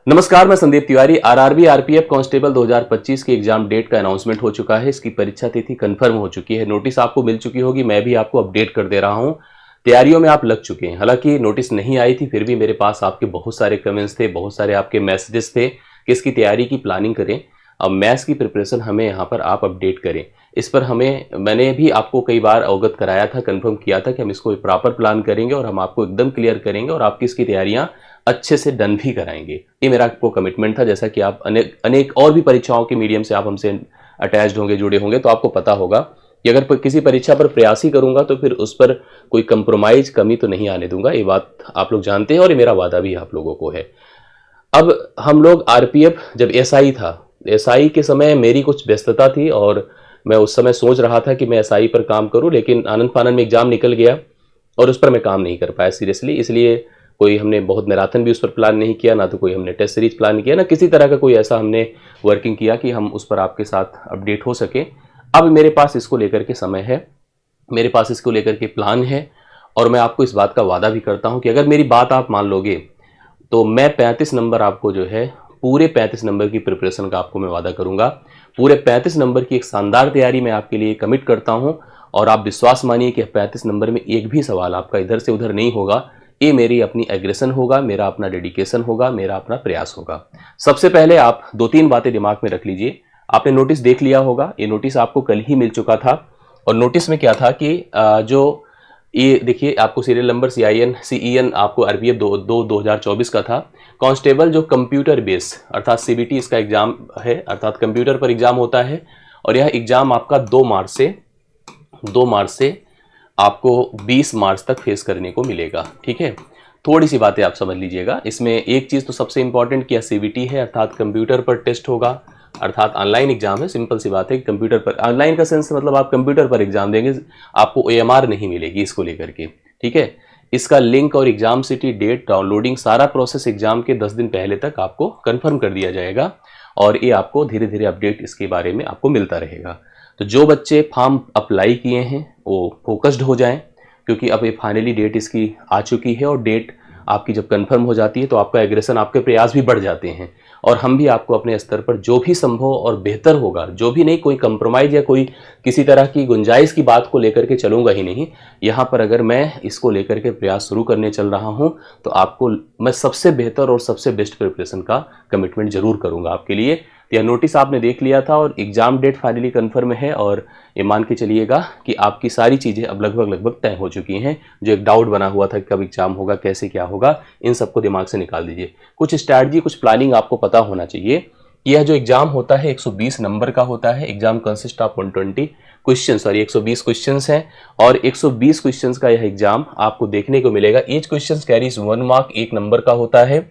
नमस्कार, मैं Sandeep Tiwari. RRB RPF constable 2025 की एग्जाम डेट का अनाउंसमेंट हो चुका है। इसकी परीक्षा तिथि कंफर्म हो चुकी है। नोटिस आपको मिल चुकी होगी, मैं भी आपको अपडेट कर दे रहा हूं। तैयारियों में आप लग चुके हैं। हालांकि नोटिस नहीं आई थी, फिर भी मेरे पास आपके बहुत सारे कमेंट्स थे, बहुत सारे आपके मैसेजेस थे कि इसकी तैयारी की प्लानिंग करें। अब मैथ्स की प्रिपरेशन हमें यहाँ पर आप अपडेट करें। इस पर मैंने भी आपको कई बार अवगत कराया था, कंफर्म किया था कि हम इसको प्रॉपर प्लान करेंगे और हम आपको एकदम क्लियर करेंगे और आपकी इसकी तैयारियां अच्छे से डन भी कराएंगे। ये मेरा आपको कमिटमेंट था। जैसा कि आप अनेक अनेक और भी परीक्षाओं के मीडियम से आप हमसे अटैच्ड होंगे, जुड़े होंगे, तो आपको पता होगा कि अगर किसी परीक्षा पर प्रयास ही करूंगा तो फिर उस पर कोई कंप्रोमाइज, कमी तो नहीं आने दूंगा। ये बात आप लोग जानते हैं और ये मेरा वादा भी आप लोगों को है। अब हम लोग आरपीएफ, जब एसआई था, एसआई के समय मेरी कुछ व्यस्तता थी और मैं उस समय सोच रहा था कि मैं एसआई पर काम करूं, लेकिन आनंद फानन में एग्जाम निकल गया और उस पर मैं काम नहीं कर पाया सीरियसली। इसलिए कोई हमने बहुत मैराथन भी उस पर प्लान नहीं किया, ना तो कोई हमने टेस्ट सीरीज प्लान किया, ना किसी तरह का कोई ऐसा हमने वर्किंग किया कि हम उस पर आपके साथ अपडेट हो सके। अब मेरे पास इसको लेकर के समय है, मेरे पास इसको लेकर के प्लान है और मैं आपको इस बात का वादा भी करता हूं कि अगर मेरी बात आप मान लोगे तो मैं 35 नंबर आपको जो है, पूरे 35 नंबर की प्रिपरेशन का आपको मैं वादा करूंगा। पूरे 35 नंबर की एक शानदार तैयारी मैं आपके लिए कमिट करता हूं और आप विश्वास मानिए कि 35 नंबर में एक भी सवाल आपका इधर से उधर नहीं होगा। ये मेरी अपनी एग्रेशन होगा, मेरा अपना डेडिकेशन होगा, मेरा अपना प्रयास होगा। सबसे पहले आप दो तीन बातें दिमाग में रख लीजिए। आपने नोटिस देख लिया होगा, ये नोटिस आपको कल ही मिल चुका था और नोटिस में क्या था कि जो ये देखिए, आपको सीरियल नंबर CEN आपको आरपीएफ 2024 का था। कांस्टेबल जो कंप्यूटर बेस अर्थात सीबीटी इसका एग्जाम है, अर्थात कंप्यूटर पर एग्जाम होता है और यह एग्जाम आपका 2 मार्च से आपको 20 मार्च तक फेस करने को मिलेगा। ठीक है, थोड़ी सी बातें आप समझ लीजिएगा। इसमें एक चीज़ तो सबसे इंपॉर्टेंट कि सीबीटी है, अर्थात कंप्यूटर पर टेस्ट होगा, अर्थात ऑनलाइन एग्जाम है। सिंपल सी बात है, कंप्यूटर पर, ऑनलाइन का सेंस मतलब आप कंप्यूटर पर एग्जाम देंगे, आपको OMR नहीं मिलेगी इसको लेकर के। ठीक है, इसका लिंक और एग्जाम सिटी, डेट, डाउनलोडिंग, सारा प्रोसेस एग्जाम के 10 दिन पहले तक आपको कंफर्म कर दिया जाएगा और ये आपको धीरे धीरे अपडेट इसके बारे में आपको मिलता रहेगा। तो जो बच्चे फॉर्म अप्लाई किए हैं वो फोकस्ड हो जाएं, क्योंकि अब ये फाइनली डेट इसकी आ चुकी है और डेट आपकी जब कंफर्म हो जाती है तो आपका एग्रेशन, आपके प्रयास भी बढ़ जाते हैं और हम भी आपको अपने स्तर पर जो भी संभव और बेहतर होगा, जो भी नहीं, कोई कंप्रोमाइज़ या कोई किसी तरह की गुंजाइश की बात को लेकर के चलूंगा ही नहीं। यहाँ पर अगर मैं इसको लेकर के प्रयास शुरू करने चल रहा हूँ तो आपको मैं सबसे बेहतर और सबसे बेस्ट प्रिपरेशन का कमिटमेंट जरूर करूँगा आपके लिए। यह नोटिस आपने देख लिया था और एग्जाम डेट फाइनली कंफर्म है और ये मान के चलिएगा कि आपकी सारी चीज़ें अब लगभग तय हो चुकी हैं। जो एक डाउट बना हुआ था कि कब एग्जाम होगा, कैसे क्या होगा, इन सबको दिमाग से निकाल दीजिए। कुछ स्ट्रैटेजी, कुछ प्लानिंग आपको पता होना चाहिए। यह जो एग्जाम होता है 120 नंबर का होता है। Exam consist of 120 question, sorry 120 question हैं और 120 क्वेश्चन का यह एग्जाम आपको देखने को मिलेगा। Each question carries 1 mark, 1 number का होता है।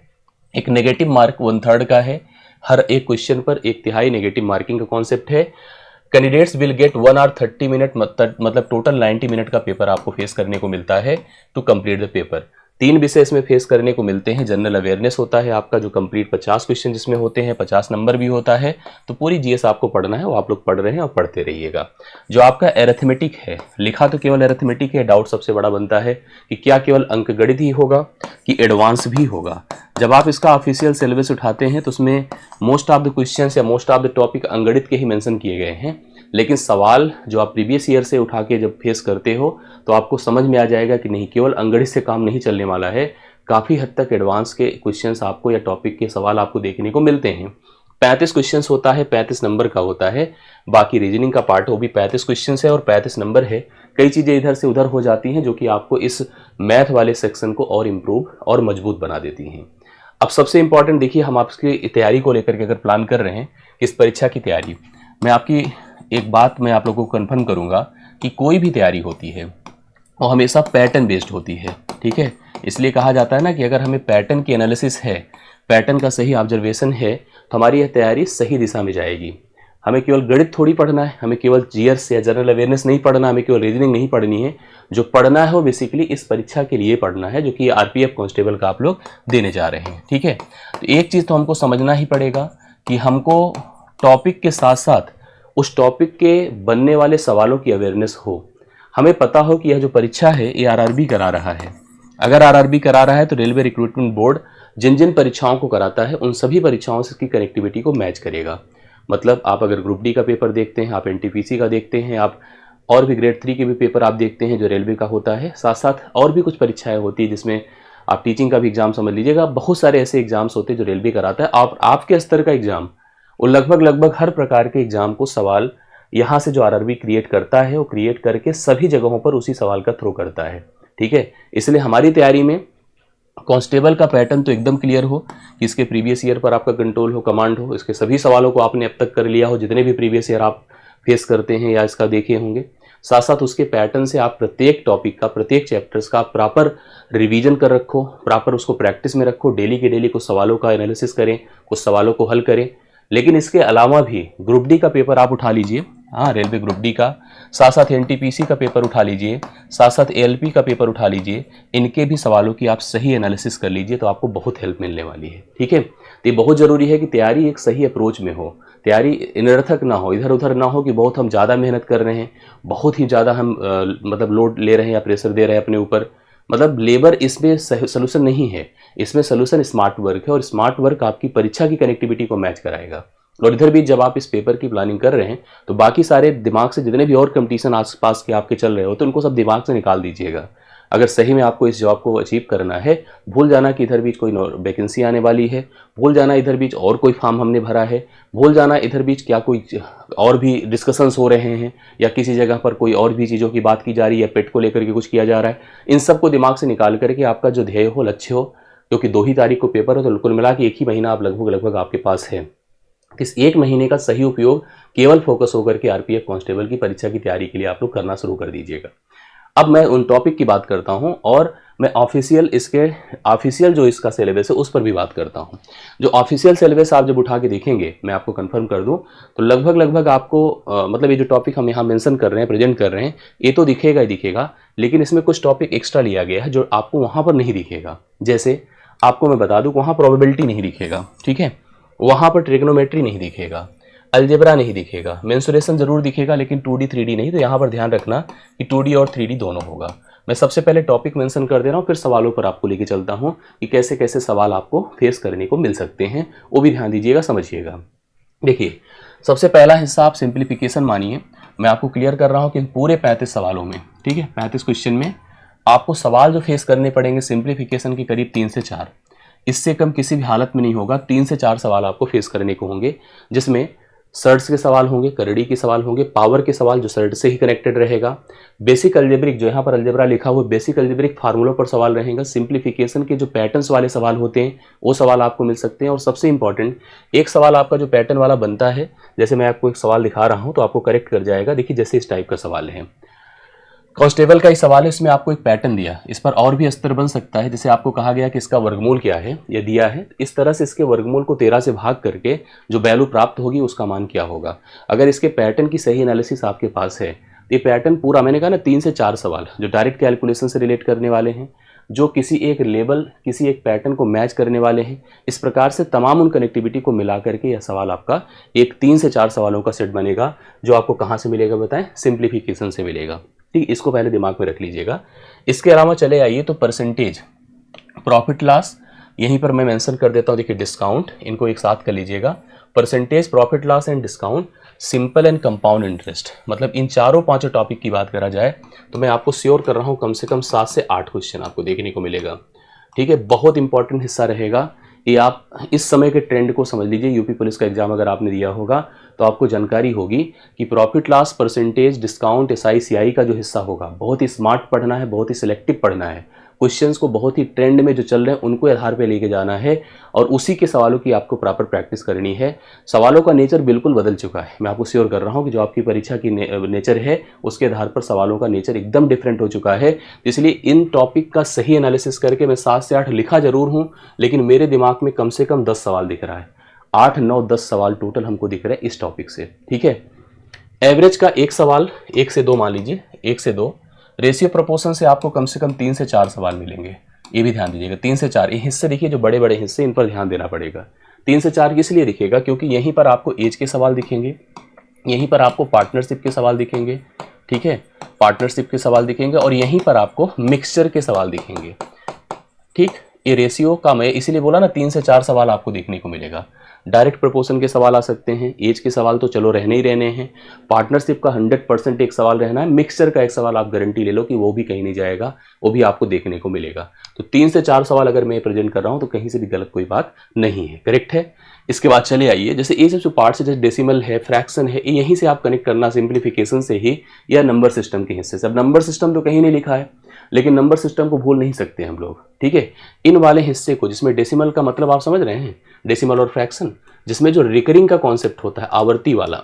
एक नेगेटिव मार्क 1/3 का है। हर एक क्वेश्चन पर 1/3 नेगेटिव मार्किंग का कॉन्सेप्ट है। Candidates will get 1 hour 30 minute, मतलब टोटल 90 मिनट का पेपर आपको फेस करने को मिलता है टू कंप्लीट द पेपर। 3 विषय इसमें फेस करने को मिलते हैं। जनरल अवेयरनेस होता है आपका जो कंप्लीट 50 क्वेश्चन जिसमें होते हैं, 50 नंबर भी होता है। तो पूरी जीएस आपको पढ़ना है, वो आप लोग पढ़ रहे हैं और पढ़ते रहिएगा। जो आपका एरिथमेटिक है, लिखा तो केवल एरिथमेटिक है। डाउट सबसे बड़ा बनता है कि क्या केवल अंकगणित ही होगा कि एडवांस भी होगा। जब आप इसका ऑफिशियल सिलेबस उठाते हैं तो उसमें मोस्ट ऑफ द क्वेश्चंस या मोस्ट ऑफ द टॉपिक अंगणित के ही मेंशन किए गए हैं, लेकिन सवाल जो आप प्रीवियस ईयर से उठा के जब फेस करते हो तो आपको समझ में आ जाएगा कि नहीं, केवल अंगणित से काम नहीं चलने वाला है। काफ़ी हद तक एडवांस के क्वेश्चंस आपको या टॉपिक के सवाल आपको देखने को मिलते हैं। 35 क्वेश्चंस होता है, 35 नंबर का होता है। बाकी रीजनिंग का पार्ट वो भी 35 क्वेश्चंस है और 35 नंबर है। कई चीज़ें इधर से उधर हो जाती हैं जो कि आपको इस मैथ वाले सेक्शन को और इम्प्रूव और मजबूत बना देती हैं। अब सबसे इंपॉर्टेंट देखिए, हम आपकी तैयारी को लेकर के अगर प्लान कर रहे हैं, इस परीक्षा की तैयारी, मैं आपकी एक बात मैं आप लोगों को कंफर्म करूंगा कि कोई भी तैयारी होती है वो हमेशा पैटर्न बेस्ड होती है। ठीक है, इसलिए कहा जाता है ना कि अगर हमें पैटर्न की एनालिसिस है, पैटर्न का सही ऑब्जर्वेशन है, तो हमारी यह तैयारी सही दिशा में जाएगी। हमें केवल गणित थोड़ी पढ़ना है, हमें केवल जीएस या जनरल अवेयरनेस नहीं पढ़ना, हमें केवल रीजनिंग नहीं पढ़नी है। जो पढ़ना है वो बेसिकली इस परीक्षा के लिए पढ़ना है, जो कि आरपीएफ कांस्टेबल का आप लोग देने जा रहे हैं। ठीक है, तो एक चीज़ तो हमको समझना ही पड़ेगा कि हमको टॉपिक के साथ साथ उस टॉपिक के बनने वाले सवालों की अवेयरनेस हो। हमें पता हो कि यह जो परीक्षा है ये आरआरबी करा रहा है। अगर आरआरबी करा रहा है तो रेलवे रिक्रूटमेंट बोर्ड जिन जिन परीक्षाओं को कराता है उन सभी परीक्षाओं से इसकी कनेक्टिविटी को मैच करेगा। मतलब आप अगर ग्रुप डी का पेपर देखते हैं, आप एनटीपीसी का देखते हैं, आप और भी ग्रेड 3 के भी पेपर आप देखते हैं जो रेलवे का होता है, साथ साथ और भी कुछ परीक्षाएं होती है जिसमें आप टीचिंग का भी एग्जाम समझ लीजिएगा, बहुत सारे ऐसे एग्जाम्स होते हैं जो रेलवे कराता है। आपके स्तर का एग्जाम, वो लगभग हर प्रकार के एग्जाम को सवाल यहाँ से जो आरआरबी क्रिएट करता है वो क्रिएट करके सभी जगहों पर उसी सवाल का थ्रो करता है। ठीक है, इसलिए हमारी तैयारी में कांस्टेबल का पैटर्न तो एकदम क्लियर हो कि इसके प्रीवियस ईयर पर आपका कंट्रोल हो, कमांड हो, इसके सभी सवालों को आपने अब तक कर लिया हो जितने भी प्रीवियस ईयर आप फेस करते हैं या इसका देखे होंगे। साथ साथ उसके पैटर्न से आप प्रत्येक टॉपिक का, प्रत्येक चैप्टर्स का प्रॉपर रिवीजन कर रखो, प्रॉपर उसको प्रैक्टिस में रखो, डेली के डेली कुछ सवालों का एनालिसिस करें, कुछ सवालों को हल करें। लेकिन इसके अलावा भी ग्रुप डी का पेपर आप उठा लीजिए, हाँ रेलवे ग्रुप डी का, साथ साथ एनटीपीसी का पेपर उठा लीजिए, साथ साथ एएलपी का पेपर उठा लीजिए, इनके भी सवालों की आप सही एनालिसिस कर लीजिए तो आपको बहुत हेल्प मिलने वाली है। ठीक है, तो ये बहुत ज़रूरी है कि तैयारी एक सही अप्रोच में हो, तैयारी निरर्थक ना हो, इधर उधर ना हो कि बहुत हम ज़्यादा मेहनत कर रहे हैं, बहुत ही ज़्यादा हम मतलब लोड ले रहे हैं या प्रेशर दे रहे हैं अपने ऊपर। मतलब लेबर इसमें सोल्यूशन नहीं है, इसमें सोल्यूशन स्मार्ट वर्क है और स्मार्ट वर्क आपकी परीक्षा की कनेक्टिविटी को मैच कराएगा। और इधर भी जब आप इस पेपर की प्लानिंग कर रहे हैं तो बाकी सारे दिमाग से जितने भी और कंपटीशन आसपास के आपके चल रहे हो तो उनको सब दिमाग से निकाल दीजिएगा। अगर सही में आपको इस जॉब को अचीव करना है, भूल जाना कि इधर बीच कोई वैकेंसी आने वाली है, भूल जाना इधर बीच और कोई फॉर्म हमने भरा है, भूल जाना इधर बीच क्या कोई और भी डिस्कशंस हो रहे हैं या किसी जगह पर कोई और भी चीज़ों की बात की जा रही है, पेट को लेकर के कुछ किया जा रहा है। इन सब को दिमाग से निकाल करके आपका जो ध्येय हो, लक्ष्य हो, क्योंकि 2 ही तारीख को पेपर हो तो कुल मिला के 1 ही महीना आप लगभग आपके पास है। इस 1 महीने का सही उपयोग केवल फोकस होकर के आरपीएफ कांस्टेबल की परीक्षा की तैयारी के लिए आप लोग करना शुरू कर दीजिएगा। अब मैं उन टॉपिक की बात करता हूं और मैं ऑफिशियल जो इसका सिलेबस है उस पर भी बात करता हूं। जो ऑफिशियल सिलेबस आप जब उठा के देखेंगे, मैं आपको कंफर्म कर दूं, तो लगभग आपको मतलब ये जो टॉपिक हम यहाँ मेंशन कर रहे हैं, प्रेजेंट कर रहे हैं, ये तो दिखेगा ही दिखेगा, लेकिन इसमें कुछ टॉपिक एक्स्ट्रा लिया गया है जो आपको वहाँ पर नहीं दिखेगा। जैसे आपको मैं बता दूँ, वहाँ प्रोबेबिलिटी नहीं दिखेगा, ठीक है, वहाँ पर ट्रिग्नोमेट्री नहीं दिखेगा, अलजेब्रा नहीं दिखेगा, मेंसुरेशन जरूर दिखेगा लेकिन 2D 3D नहीं। तो यहाँ पर ध्यान रखना कि 2D और 3D दोनों होगा। मैं सबसे पहले टॉपिक मेंशन कर दे रहा हूँ, फिर सवालों पर आपको लेके चलता हूँ कि कैसे कैसे सवाल आपको फेस करने को मिल सकते हैं, वो भी ध्यान दीजिएगा, समझिएगा। देखिए, सबसे पहला हिस्सा आप सिंप्लीफिकेशन मानिए। मैं आपको क्लियर कर रहा हूँ कि पूरे 35 सवालों में, ठीक है, 35 क्वेश्चन में आपको सवाल जो फेस करने पड़ेंगे सिंप्लीफिकेशन के करीब 3 से 4, इससे कम किसी भी हालत में नहीं होगा। 3 से 4 सवाल आपको फेस करने को होंगे, जिसमें सर्ट्स के सवाल होंगे, करड़ी के सवाल होंगे, पावर के सवाल जो सर्ट से ही कनेक्टेड रहेगा, बेसिक अलजेब्रिक, जो यहाँ पर अलजेब्रा लिखा हुआ, बेसिक अलजेब्रिक फार्मूलों पर सवाल रहेगा, सिंप्लीफिकेशन के जो पैटर्न्स वाले सवाल होते हैं वो सवाल आपको मिल सकते हैं। और सबसे इंपॉर्टेंट एक सवाल आपका जो पैटर्न वाला बनता है, जैसे मैं आपको एक सवाल दिखा रहा हूँ तो आपको करेक्ट कर जाएगा। देखिए, जैसे इस टाइप का सवाल है, कांस्टेबल का ही सवाल है, इसमें आपको एक पैटर्न दिया, इस पर और भी स्तर बन सकता है। जैसे आपको कहा गया कि इसका वर्गमूल क्या है, ये दिया है, इस तरह से इसके वर्गमूल को 13 से भाग करके जो वैल्यू प्राप्त होगी उसका मान क्या होगा। अगर इसके पैटर्न की सही एनालिसिस आपके पास है, ये पैटर्न पूरा, मैंने कहा ना 3 से 4 सवाल जो डायरेक्ट कैलकुलेशन से रिलेट करने वाले हैं, जो किसी एक लेवल, किसी एक पैटर्न को मैच करने वाले हैं, इस प्रकार से तमाम उन कनेक्टिविटी को मिला करके यह सवाल आपका एक 3 से 4 सवालों का सेट बनेगा, जो आपको कहाँ से मिलेगा बताएं, सिंप्लीफिकेशन से मिलेगा। ठीक, इसको पहले दिमाग में रख लीजिएगा। इसके अलावा चले आइए तो परसेंटेज, प्रॉफिट लॉस, यहीं पर मैं मेंशन कर देता हूँ। देखिए, डिस्काउंट, इनको एक साथ कर लीजिएगा, percentage, profit loss and discount, simple and compound interest. मतलब इन चारों 5 टॉपिक की बात करा जाए तो मैं आपको श्योर कर रहा हूँ कम से कम 7 से 8 क्वेश्चन आपको देखने को मिलेगा। ठीक है, बहुत इंपॉर्टेंट हिस्सा रहेगा ये। आप इस समय के ट्रेंड को समझ लीजिए। यूपी पुलिस का एग्जाम अगर आपने दिया होगा तो आपको जानकारी होगी कि profit loss, percentage, discount, SI, CI का जो हिस्सा होगा, बहुत ही स्मार्ट पढ़ना है, बहुत ही सिलेक्टिव पढ़ना है। क्वेश्चंस को बहुत ही ट्रेंड में जो चल रहे हैं उनको आधार पे लेके जाना है और उसी के सवालों की आपको प्रॉपर प्रैक्टिस करनी है। सवालों का नेचर बिल्कुल बदल चुका है, मैं आपको श्योर कर रहा हूँ कि जो आपकी परीक्षा की नेचर है उसके आधार पर सवालों का नेचर एकदम डिफरेंट हो चुका है। इसलिए इन टॉपिक का सही एनालिसिस करके मैं 7 से 8 लिखा जरूर हूँ, लेकिन मेरे दिमाग में कम से कम 10 सवाल दिख रहा है, 8, 9, 10 सवाल टोटल हमको दिख रहे हैं इस टॉपिक से। ठीक है, एवरेज का एक सवाल 1 से 2 मान लीजिए, 1 से 2, रेशियो प्रोपोर्शन से आपको कम से कम 3 से 4 सवाल मिलेंगे। ये भी ध्यान दीजिएगा, 3 से 4 ये हिस्से देखिए, जो बड़े बड़े हिस्से, इन पर ध्यान देना पड़ेगा। 3 से 4 इसलिए दिखेगा क्योंकि यहीं पर आपको एज के सवाल दिखेंगे, यहीं पर आपको पार्टनरशिप के सवाल दिखेंगे, ठीक है, पार्टनरशिप के सवाल दिखेंगे, और यहीं पर आपको मिक्सचर के सवाल दिखेंगे। ठीक, ये रेशियो कम है, इसीलिए बोला ना 3 से 4 सवाल आपको देखने को मिलेगा। डायरेक्ट प्रपोर्शन के सवाल आ सकते हैं, एज के सवाल तो चलो रहने ही रहने हैं, पार्टनरशिप का 100% एक सवाल रहना है, मिक्सचर का एक सवाल आप गारंटी ले लो कि वो भी कहीं नहीं जाएगा, वो भी आपको देखने को मिलेगा। तो 3 से 4 सवाल अगर मैं प्रेजेंट कर रहा हूँ तो कहीं से भी गलत कोई बात नहीं है, करेक्ट है। इसके बाद चले आइए, जैसे ये जो पार्ट्स है, जैसे डेसिमल है, फ्रैक्शन है, यहीं से आप कनेक्ट करना सिंप्लीफिकेशन से ही या नंबर सिस्टम के हिस्से से। अब नंबर सिस्टम तो कहीं नहीं लिखा है, लेकिन नंबर सिस्टम को भूल नहीं सकते हम लोग, ठीक है। इन वाले हिस्से को जिसमें डेसिमल का मतलब आप समझ रहे हैं, डेसिमल और फ्रैक्शन, जिसमें जो रिकरिंग का कॉन्सेप्ट होता है, आवर्ती वाला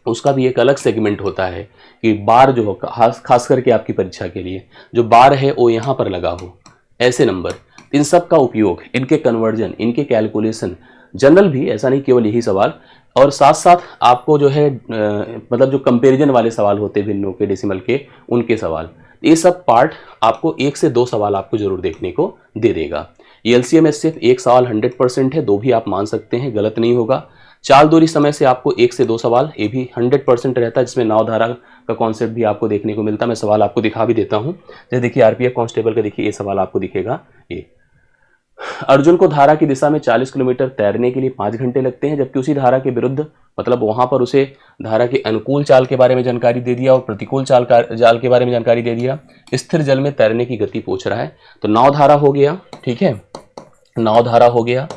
उसका भी एक अलग सेगमेंट होता है कि बार जो हो, खास करके आपकी परीक्षा के लिए जो बार है वो यहाँ पर लगा हो, ऐसे नंबर, इन सब का उपयोग, इनके कन्वर्जन, इनके कैलकुलेशन, जनरल भी ऐसा नहीं केवल यही सवाल, और साथ साथ आपको जो है मतलब जो कंपैरिजन वाले सवाल होते हैं भिन्नों के, डेसिमल के, उनके सवाल, ये सब पार्ट आपको 1 से 2 सवाल आपको जरूर देखने को दे देगा। ये एलसीएम में सिर्फ एक सवाल 100% है, 2 भी आप मान सकते हैं, गलत नहीं होगा। चाल दूरी समय से आपको 1 से 2 सवाल, ये भी 100% रहता है, जिसमें नाव धारा का कॉन्सेप्ट भी आपको देखने को मिलता है। मैं सवाल आपको दिखा भी देता हूँ, जैसे देखिए आरपीएफ कांस्टेबल का, देखिए ये सवाल आपको दिखेगा, ये अर्जुन को धारा की दिशा में 40 किलोमीटर तैरने के लिए 5 घंटे लगते हैं, जबकि उसी धारा के विरुद्ध, मतलब वहां पर उसे धारा के अनुकूल चाल के बारे में जानकारी दे दिया और प्रतिकूल चाल के बारे में जानकारी दे दिया। स्थिर जल में तैरने की गति पूछ रहा है, तो नाव धारा हो गया, ठीक है, नाव धारा हो गया।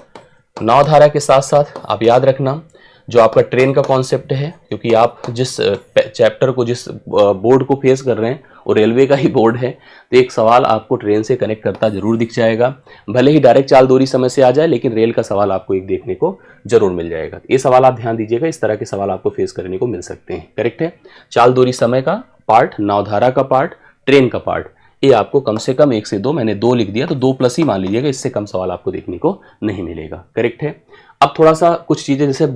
नाव धारा के साथ साथ आप याद रखना जो आपका ट्रेन का कॉन्सेप्ट है, क्योंकि आप जिस चैप्टर को, जिस बोर्ड को फेस कर रहे हैं वो रेलवे का ही बोर्ड है, तो एक सवाल आपको ट्रेन से कनेक्ट करता जरूर दिख जाएगा, भले ही डायरेक्ट चाल दूरी समय से आ जाए, लेकिन रेल का सवाल आपको एक देखने को जरूर मिल जाएगा। ये सवाल आप ध्यान दीजिएगा, इस तरह के सवाल आपको फेस करने को मिल सकते हैं, करेक्ट है। चाल दूरी समय का पार्ट, नावधारा का पार्ट, ट्रेन का पार्ट, ये आपको कम से कम 1 से 2, मैंने 2 लिख दिया तो 2+ ही मान लीजिएगा, इससे कम सवाल आपको देखने को नहीं मिलेगा, करेक्ट है। अब थोड़ा सा कुछ चीजें, जैसे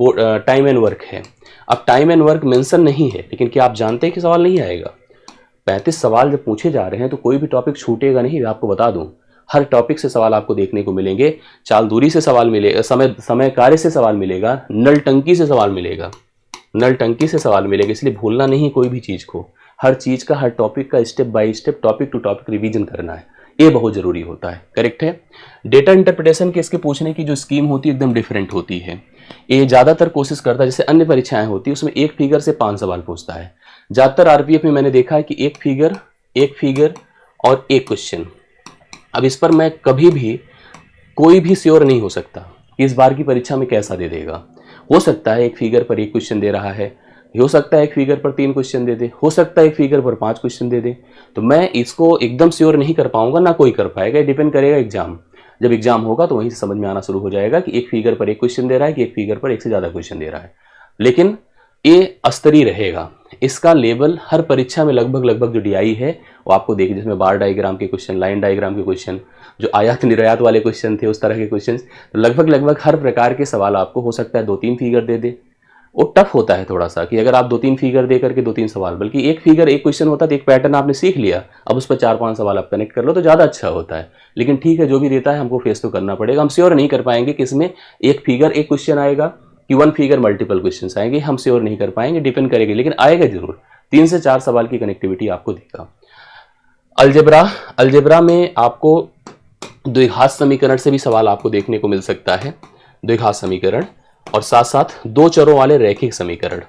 टाइम एंड वर्क है। अब टाइम एंड वर्क मेंशन नहीं है, लेकिन क्या आप जानते हैं कि सवाल नहीं आएगा? 35 सवाल जब पूछे जा रहे हैं तो कोई भी टॉपिक छूटेगा नहीं, आपको बता दूं, हर टॉपिक से सवाल आपको देखने को मिलेंगे। चाल दूरी से सवाल मिलेगा, समय कार्य से सवाल मिलेगा, नल टंकी से सवाल मिलेगा, नल टंकी से सवाल मिलेगा, इसलिए भूलना नहीं कोई भी चीज को, हर चीज का, हर टॉपिक का step by step, topic to topic revision करना है, ये बहुत जरूरी होता है, करेक्ट है। डेटा इंटरप्रिटेशन के इसके पूछने की जो स्कीम होती है एकदम डिफरेंट होती है। ये ज्यादातर कोशिश करता है, जैसे अन्य परीक्षाएं होती है उसमें 1 फिगर से 5 सवाल पूछता है। ज्यादातर आरपीएफ में मैंने देखा है कि 1 फिगर और 1 क्वेश्चन। अब इस पर मैं कभी भी कोई भी श्योर नहीं हो सकता कि इस बार की परीक्षा में कैसा दे देगा। हो सकता है 1 फिगर पर 1 क्वेश्चन दे रहा है, हो सकता है 1 फिगर पर 3 क्वेश्चन दे दे, हो सकता है 1 फिगर पर 5 क्वेश्चन दे दे। तो मैं इसको एकदम श्योर नहीं कर पाऊंगा, ना कोई कर पाएगा, डिपेंड करेगा एग्जाम। जब एग्जाम होगा तो वहीं से समझ में आना शुरू हो जाएगा कि 1 फिगर पर 1 क्वेश्चन दे रहा है कि 1 फिगर पर 1 से ज्यादा क्वेश्चन दे रहा है। लेकिन ये स्तरीय रहेगा, इसका लेवल हर परीक्षा में लगभग जो डीआई है वो आपको देखिए, जिसमें बार डायग्राम के क्वेश्चन, लाइन डायग्राम के क्वेश्चन, जो आयात निर्यात वाले क्वेश्चन थे उस तरह के क्वेश्चन, तो लगभग हर प्रकार के सवाल आपको, हो सकता है 2-3 फिगर दे दे। वो टफ होता है थोड़ा सा कि अगर आप 2-3 फिगर दे करके 2-3 सवाल, बल्कि 1 फिगर 1 क्वेश्चन होता है तो एक पैटर्न आपने सीख लिया, अब उस पर 4-5 सवाल आप कनेक्ट कर लो तो ज़्यादा अच्छा होता है। लेकिन ठीक है, जो भी देता है हमको फेस तो करना पड़ेगा। हम श्योर नहीं कर पाएंगे कि इसमें 1 फिगर 1 क्वेश्चन आएगा कि 1 फिगर मल्टीपल क्वेश्चन आएंगे, हम श्योर नहीं कर पाएंगे, डिपेंड करेगा, लेकिन आएगा जरूर। 3 से 4 सवाल की कनेक्टिविटी आपको देगा। अलजेब्रा में आपको द्विघात समीकरण से भी सवाल आपको देखने को मिल सकता है, द्विघात समीकरण, और साथ साथ 2 चरों वाले रैखिक समीकरण,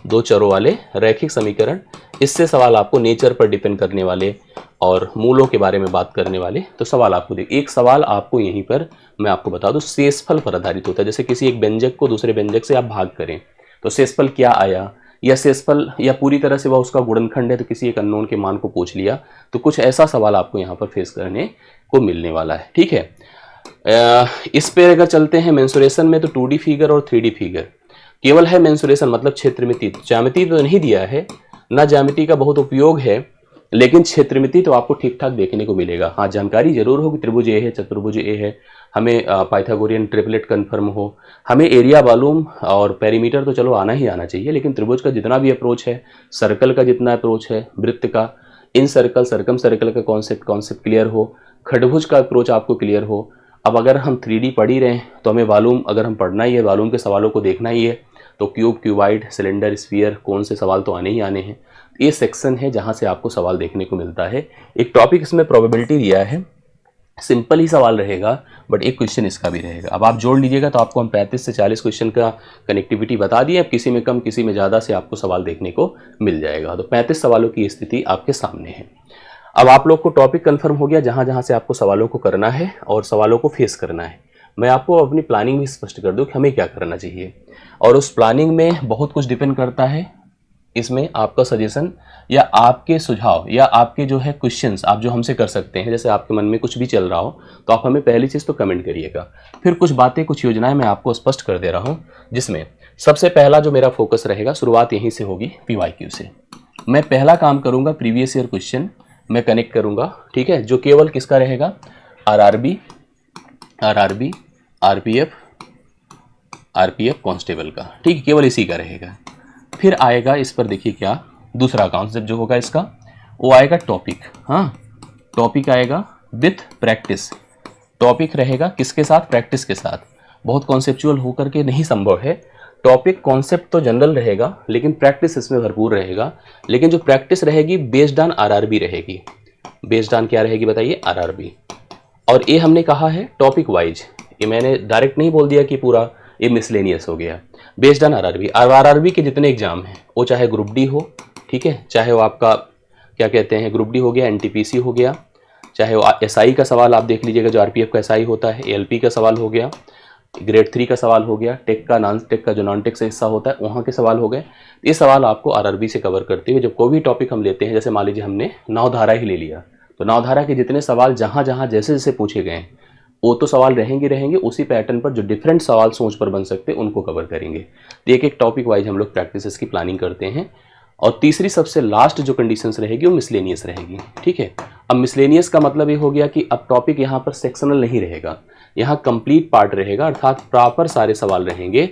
2 चरों वाले रैखिक समीकरण, इससे सवाल आपको नेचर पर डिपेंड करने वाले और मूलों के बारे में बात करने वाले तो सवाल आपको एक सवाल आपको यहीं पर मैं आपको बता दूं, शेषफल पर आधारित होता है। जैसे किसी एक व्यंजक को दूसरे व्यंजक से आप भाग करें तो शेषफल क्या आया, या शेषफल, या पूरी तरह से वह उसका गुणनखंड है तो किसी एक अननोन के मान को पूछ लिया, तो कुछ ऐसा सवाल आपको यहाँ पर फेस करने को मिलने वाला है, ठीक है। इस पे अगर चलते हैं मेंसुरेशन में, तो 2D फिगर और 3D फिगर केवल है मेंसुरेशन, मतलब क्षेत्रमिति। ज्यामिति तो नहीं दिया है ना, ज्यामिति का बहुत उपयोग है, लेकिन क्षेत्रमिति तो आपको ठीक ठाक देखने को मिलेगा। हाँ, जानकारी जरूर हो कि त्रिभुज ए है, चतुर्भुज ए है, हमें पाइथागोरियन ट्रिपलेट कंफर्म हो, हमें एरिया वॉल्यूम और पेरीमीटर तो चलो आना ही आना चाहिए, लेकिन त्रिभुज का जितना भी अप्रोच है, सर्कल का जितना अप्रोच है, वृत्त का, इन सर्कल, सर्कम सर्कल का कॉन्सेप्ट क्लियर हो, खडभुज का अप्रोच आपको क्लियर हो। अब अगर हम 3D पढ़ ही रहे हैं तो हमें वॉल्यूम, अगर हम पढ़ना ही है, वॉल्यूम के सवालों को देखना ही है, तो क्यूब, क्यूबाइड, सिलेंडर, स्फीयर, कौन से सवाल तो आने ही आने हैं। ये सेक्शन है जहां से आपको सवाल देखने को मिलता है। एक टॉपिक इसमें प्रोबेबिलिटी दिया है, सिंपल ही सवाल रहेगा, बट एक क्वेश्चन इसका भी रहेगा। अब आप जोड़ लीजिएगा तो आपको हम 35 से 40 क्वेश्चन का कनेक्टिविटी बता दिए। अब किसी में कम किसी में ज़्यादा से आपको सवाल देखने को मिल जाएगा। तो 35 सवालों की स्थिति आपके सामने है। अब आप लोग को टॉपिक कंफर्म हो गया, जहाँ जहाँ से आपको सवालों को करना है और सवालों को फेस करना है। मैं आपको अपनी प्लानिंग भी स्पष्ट कर दूँ कि हमें क्या करना चाहिए, और उस प्लानिंग में बहुत कुछ डिपेंड करता है। इसमें आपका सजेशन या आपके सुझाव या आपके जो है क्वेश्चंस आप जो हमसे कर सकते हैं। जैसे आपके मन में कुछ भी चल रहा हो तो आप हमें पहली चीज़ तो कमेंट करिएगा। फिर कुछ बातें कुछ योजनाएं मैं आपको स्पष्ट कर दे रहा हूं, जिसमें सबसे पहला जो मेरा फोकस रहेगा, शुरुआत यहीं से होगी पीवाईक्यू से। मैं पहला काम करूंगा, प्रीवियस ईयर क्वेश्चन मैं कनेक्ट करूंगा, ठीक है, जो केवल किसका रहेगा, आरआरबी आरपीएफ कांस्टेबल का, ठीक है, केवल इसी का रहेगा। फिर आएगा इस पर, देखिए क्या दूसरा कॉन्सेप्ट जो होगा इसका, वो आएगा टॉपिक। हाँ, टॉपिक आएगा विथ प्रैक्टिस। टॉपिक रहेगा किसके साथ, प्रैक्टिस के साथ। बहुत कॉन्सेप्चुअल होकर के नहीं संभव है। टॉपिक कॉन्सेप्ट तो जनरल रहेगा, लेकिन प्रैक्टिस इसमें भरपूर रहेगा। लेकिन जो प्रैक्टिस रहेगी बेस्ड ऑन आरआरबी रहेगी। बेस्ड ऑन क्या रहेगी बताइए, आरआरबी। और ये हमने कहा है टॉपिक वाइज, ये मैंने डायरेक्ट नहीं बोल दिया कि पूरा ये मिसलेनियस हो गया। Based on RRB. आरआरबी के जितने एग्जाम हैं, वो चाहे ग्रुप डी हो, ठीक है, चाहे वो आपका क्या कहते हैं ग्रुप डी हो गया, एनटीपीसी हो गया, चाहे वो एसआई का सवाल आप देख लीजिएगा जो आरपीएफ का एसआई होता है, एएलपी का सवाल हो गया, ग्रेड 3 का सवाल हो गया, टेक का नॉन टेक का जो नॉन टेक से हिस्सा होता है वहाँ के सवाल हो गए। ये सवाल आपको आरआरबी से कवर करते हुए जब कोई भी टॉपिक हम लेते हैं, जैसे मान लीजिए हमने नवधारा ही ले लिया, तो नवधारा के जितने सवाल जहाँ जहाँ जैसे जैसे पूछे गए वो तो सवाल रहेंगे, उसी पैटर्न पर जो डिफरेंट सवाल सोच पर बन सकते हैं उनको कवर करेंगे। तो एक एक टॉपिक वाइज हम लोग प्रैक्टिसेस की प्लानिंग करते हैं। और तीसरी सबसे लास्ट जो कंडीशंस रहेगी वो मिसलेनियस रहेगी, ठीक है। अब मिसलेनियस का मतलब ये हो गया कि अब टॉपिक यहाँ पर सेक्शनल नहीं रहेगा, यहाँ कंप्लीट पार्ट रहेगा, अर्थात प्रॉपर सारे सवाल रहेंगे।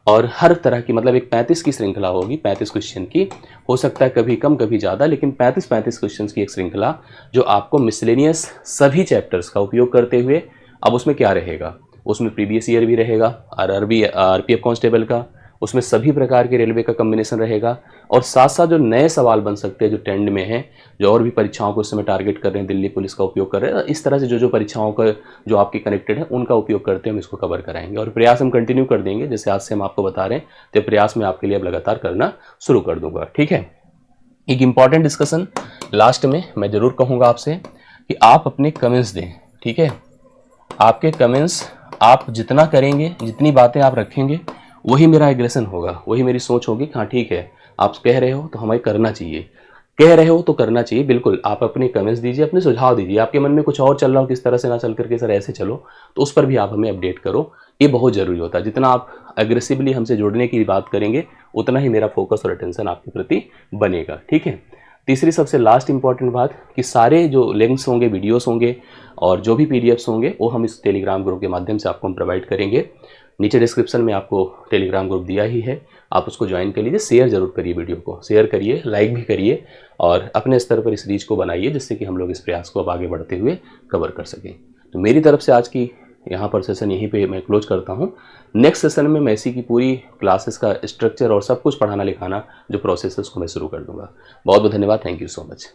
और हर तरह की, मतलब एक 35 की श्रृंखला होगी, 35 क्वेश्चन की, हो सकता है कभी कम कभी ज़्यादा, लेकिन 35 क्वेश्चन की एक श्रृंखला जो आपको मिसलेनियस सभी चैप्टर्स का उपयोग करते हुए। अब उसमें क्या रहेगा, उसमें प्रीवियस ईयर भी रहेगा, आरपीएफ कांस्टेबल का, उसमें सभी प्रकार के रेलवे का कॉम्बिनेशन रहेगा, और साथ साथ जो नए सवाल बन सकते हैं जो ट्रेंड में हैं, जो और भी परीक्षाओं को इस समय टारगेट कर रहे हैं, दिल्ली पुलिस का उपयोग कर रहे हैं, इस तरह से जो परीक्षाओं का जो आपके कनेक्टेड है उनका उपयोग करते हैं, हम इसको कवर कराएंगे। और प्रयास हम कंटिन्यू कर देंगे, जैसे आज से हम आपको बता रहे हैं, तो प्रयास मैं आपके लिए अब लगातार करना शुरू कर दूंगा, ठीक है। एक इंपॉर्टेंट डिस्कशन लास्ट में मैं जरूर कहूँगा आपसे कि आप अपने कमेंट्स दें, ठीक है। आपके कमेंट्स आप जितना करेंगे, जितनी बातें आप रखेंगे, वही मेरा एग्रेशन होगा, वही मेरी सोच होगी कि हाँ ठीक है, आप कह रहे हो तो हमें करना चाहिए, कह रहे हो तो करना चाहिए। बिल्कुल आप अपने कमेंट्स दीजिए, अपने सुझाव दीजिए। आपके मन में कुछ और चल रहा हो, किस तरह से ना चल करके सर ऐसे चलो, तो उस पर भी आप हमें अपडेट करो। ये बहुत ज़रूरी होता है। जितना आप एग्रेसिवली हमसे जुड़ने की बात करेंगे, उतना ही मेरा फोकस और अटेंशन आपके प्रति बनेगा, ठीक है। तीसरी सबसे लास्ट इंपॉर्टेंट बात कि सारे जो लिंक्स होंगे, वीडियोस होंगे और जो भी पीडीएफ्स होंगे, वो हम इस टेलीग्राम ग्रुप के माध्यम से आपको हम प्रोवाइड करेंगे। नीचे डिस्क्रिप्शन में आपको टेलीग्राम ग्रुप दिया ही है, आप उसको ज्वाइन कर लीजिए। शेयर जरूर करिए, वीडियो को शेयर करिए, लाइक भी करिए, और अपने स्तर पर इस रीच को बनाइए, जिससे कि हम लोग इस प्रयास को अब आगे बढ़ते हुए कवर कर सकें। तो मेरी तरफ से आज की यहाँ पर सेशन यहीं पे मैं क्लोज करता हूँ। नेक्स्ट सेशन में मैं इसी की पूरी क्लासेस का स्ट्रक्चर और सब कुछ पढ़ाना लिखाना जो प्रोसेस है उसको मैं शुरू कर दूंगा। बहुत बहुत धन्यवाद। Thank you so much.